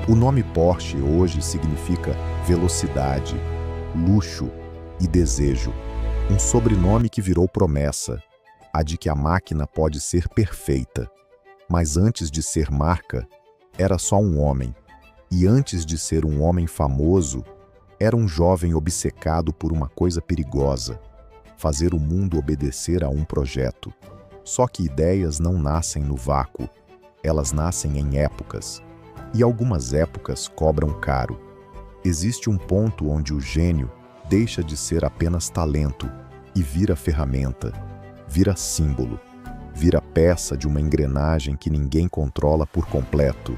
O nome Porsche hoje significa velocidade, luxo e desejo. Um sobrenome que virou promessa, a de que a máquina pode ser perfeita. Mas antes de ser marca, era só um homem. E antes de ser um homem famoso, era um jovem obcecado por uma coisa perigosa: fazer o mundo obedecer a um projeto. Só que ideias não nascem no vácuo, elas nascem em épocas. E algumas épocas cobram caro. Existe um ponto onde o gênio deixa de ser apenas talento e vira ferramenta, vira símbolo, vira peça de uma engrenagem que ninguém controla por completo.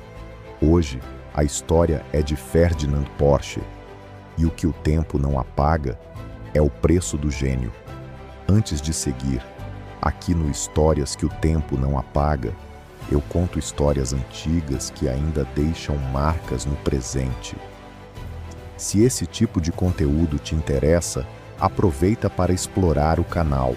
Hoje, a história é de Ferdinand Porsche, e o que o tempo não apaga é o preço do gênio. Antes de seguir, aqui no Histórias que o Tempo Não Apaga, eu conto histórias antigas que ainda deixam marcas no presente. Se esse tipo de conteúdo te interessa, aproveita para explorar o canal.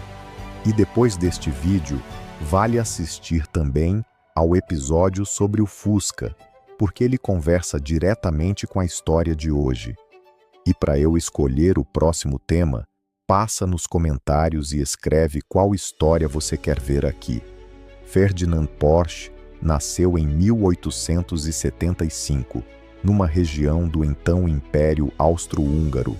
E depois deste vídeo, vale assistir também ao episódio sobre o Fusca, porque ele conversa diretamente com a história de hoje. E para eu escolher o próximo tema, passa nos comentários e escreve qual história você quer ver aqui. Ferdinand Porsche nasceu em 1875, numa região do então Império Austro-Húngaro,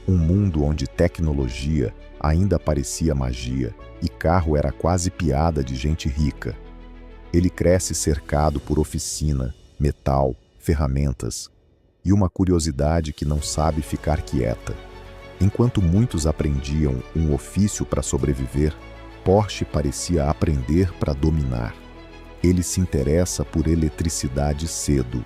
um mundo onde tecnologia ainda parecia magia e carro era quase piada de gente rica. Ele cresce cercado por oficina, metal, ferramentas e uma curiosidade que não sabe ficar quieta. Enquanto muitos aprendiam um ofício para sobreviver, Porsche parecia aprender para dominar. Ele se interessa por eletricidade cedo,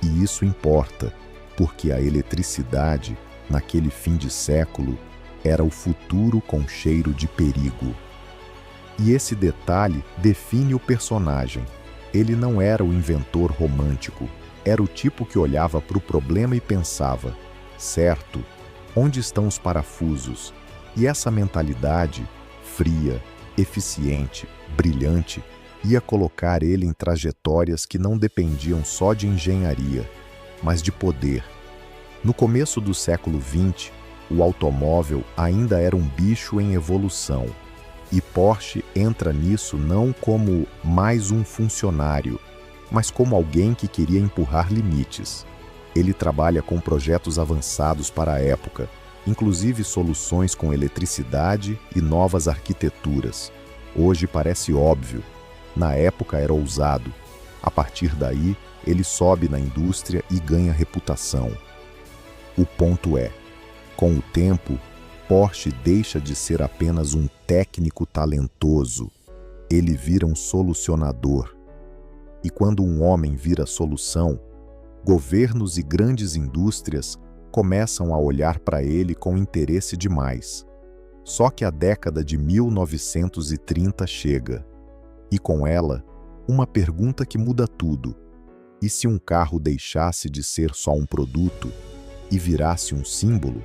e isso importa, porque a eletricidade, naquele fim de século, era o futuro com cheiro de perigo. E esse detalhe define o personagem. Ele não era o inventor romântico, era o tipo que olhava para o problema e pensava: certo, onde estão os parafusos? E essa mentalidade, fria, eficiente, brilhante, ia colocar ele em trajetórias que não dependiam só de engenharia, mas de poder. No começo do século XX, o automóvel ainda era um bicho em evolução, e Porsche entra nisso não como mais um funcionário, mas como alguém que queria empurrar limites. Ele trabalha com projetos avançados para a época, inclusive soluções com eletricidade e novas arquiteturas. Hoje parece óbvio, na época era ousado. A partir daí, ele sobe na indústria e ganha reputação. O ponto é, com o tempo, Porsche deixa de ser apenas um técnico talentoso. Ele vira um solucionador. E quando um homem vira solução, governos e grandes indústrias começam a olhar para ele com interesse demais. Só que a década de 1930 chega, e com ela, uma pergunta que muda tudo. E se um carro deixasse de ser só um produto e virasse um símbolo?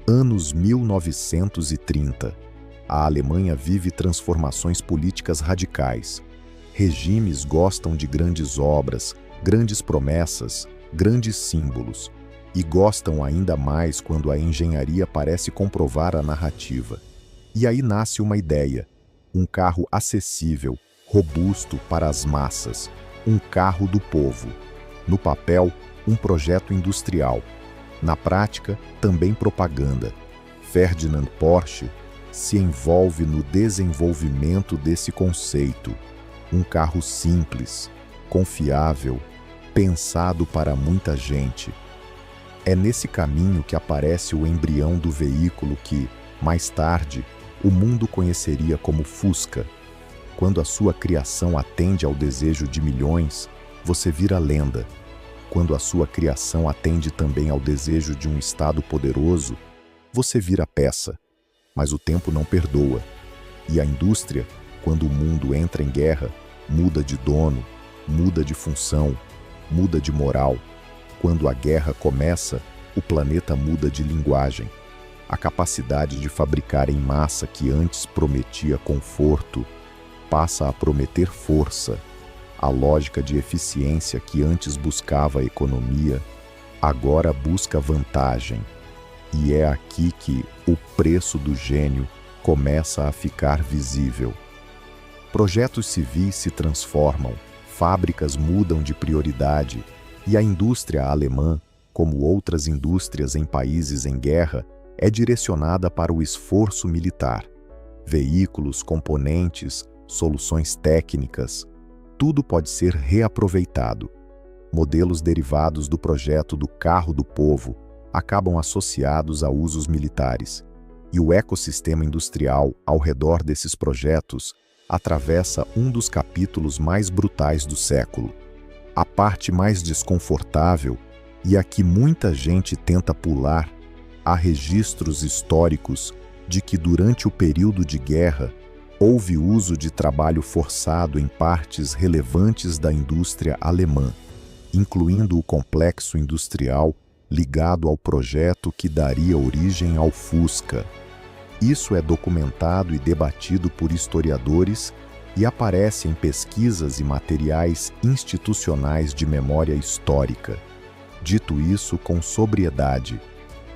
Anos 1930. A Alemanha vive transformações políticas radicais. Regimes gostam de grandes obras, grandes promessas, grandes símbolos, e gostam ainda mais quando a engenharia parece comprovar a narrativa. E aí nasce uma ideia, um carro acessível, robusto para as massas, um carro do povo. No papel, um projeto industrial. Na prática, também propaganda. Ferdinand Porsche se envolve no desenvolvimento desse conceito. Um carro simples, confiável, pensado para muita gente. É nesse caminho que aparece o embrião do veículo que, mais tarde, o mundo conheceria como Fusca. Quando a sua criação atende ao desejo de milhões, você vira lenda. Quando a sua criação atende também ao desejo de um Estado poderoso, você vira peça. Mas o tempo não perdoa. E a indústria, quando o mundo entra em guerra, muda de dono, muda de função, muda de moral. Quando a guerra começa, o planeta muda de linguagem. A capacidade de fabricar em massa que antes prometia conforto, passa a prometer força. A lógica de eficiência que antes buscava economia, agora busca vantagem. E é aqui que o preço do gênio começa a ficar visível. Projetos civis se transformam, fábricas mudam de prioridade e a indústria alemã, como outras indústrias em países em guerra, é direcionada para o esforço militar. Veículos, componentes, soluções técnicas, tudo pode ser reaproveitado. Modelos derivados do projeto do carro do povo acabam associados a usos militares, e o ecossistema industrial ao redor desses projetos atravessa um dos capítulos mais brutais do século. A parte mais desconfortável, e a que muita gente tenta pular, há registros históricos de que durante o período de guerra houve uso de trabalho forçado em partes relevantes da indústria alemã, incluindo o complexo industrial ligado ao projeto que daria origem ao Fusca. Isso é documentado e debatido por historiadores e aparece em pesquisas e materiais institucionais de memória histórica. Dito isso com sobriedade,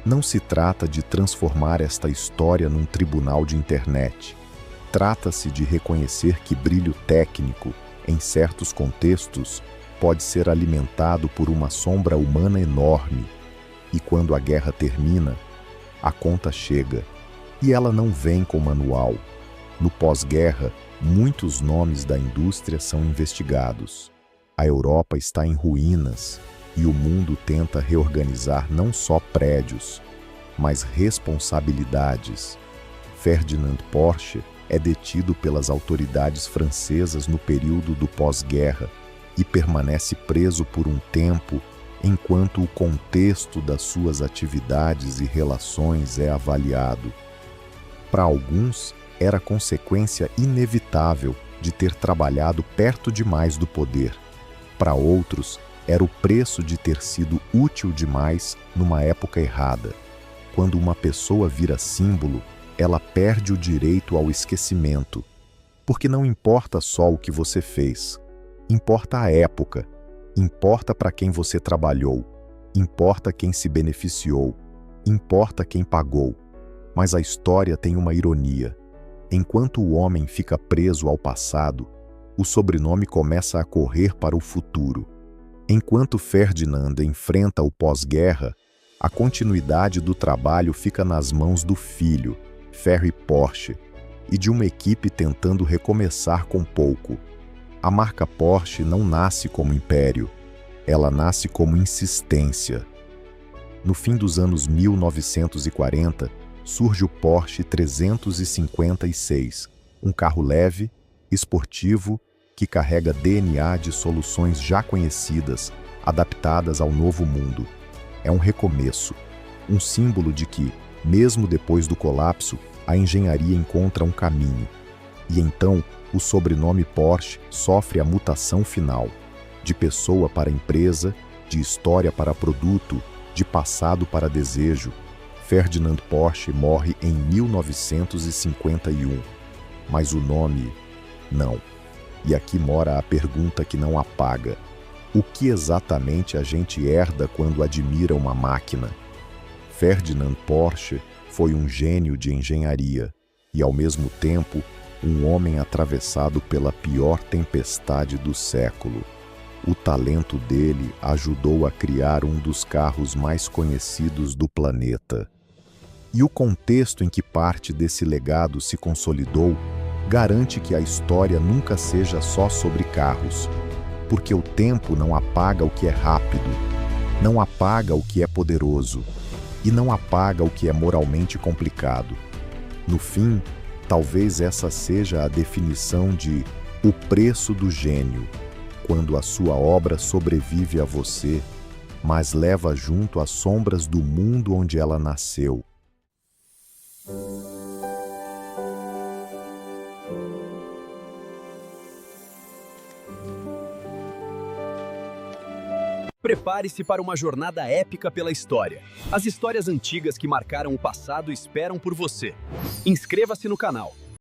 não se trata de transformar esta história num tribunal de internet. Trata-se de reconhecer que brilho técnico, em certos contextos, pode ser alimentado por uma sombra humana enorme. E quando a guerra termina, a conta chega. E ela não vem com manual. No pós-guerra, muitos nomes da indústria são investigados. A Europa está em ruínas e o mundo tenta reorganizar não só prédios, mas responsabilidades. Ferdinand Porsche é detido pelas autoridades francesas no período do pós-guerra e permanece preso por um tempo enquanto o contexto das suas atividades e relações é avaliado. Para alguns, era consequência inevitável de ter trabalhado perto demais do poder. Para outros, era o preço de ter sido útil demais numa época errada. Quando uma pessoa vira símbolo, ela perde o direito ao esquecimento. Porque não importa só o que você fez, importa a época, importa para quem você trabalhou, importa quem se beneficiou, importa quem pagou. Mas a história tem uma ironia. Enquanto o homem fica preso ao passado, o sobrenome começa a correr para o futuro. Enquanto Ferdinand enfrenta o pós-guerra, a continuidade do trabalho fica nas mãos do filho, Ferry Porsche, e de uma equipe tentando recomeçar com pouco. A marca Porsche não nasce como império, ela nasce como insistência. No fim dos anos 1940, surge o Porsche 356, um carro leve, esportivo, que carrega DNA de soluções já conhecidas, adaptadas ao novo mundo. É um recomeço, um símbolo de que, mesmo depois do colapso, a engenharia encontra um caminho. E então, o sobrenome Porsche sofre a mutação final, de pessoa para empresa, de história para produto, de passado para desejo. Ferdinand Porsche morre em 1951, mas o nome, não. E aqui mora a pergunta que não apaga. O que exatamente a gente herda quando admira uma máquina? Ferdinand Porsche foi um gênio de engenharia e, ao mesmo tempo, um homem atravessado pela pior tempestade do século. O talento dele ajudou a criar um dos carros mais conhecidos do planeta. E o contexto em que parte desse legado se consolidou garante que a história nunca seja só sobre carros, porque o tempo não apaga o que é rápido, não apaga o que é poderoso e não apaga o que é moralmente complicado. No fim, talvez essa seja a definição de o preço do gênio, quando a sua obra sobrevive a você, mas leva junto as sombras do mundo onde ela nasceu. Prepare-se para uma jornada épica pela história. As histórias antigas que marcaram o passado esperam por você. Inscreva-se no canal,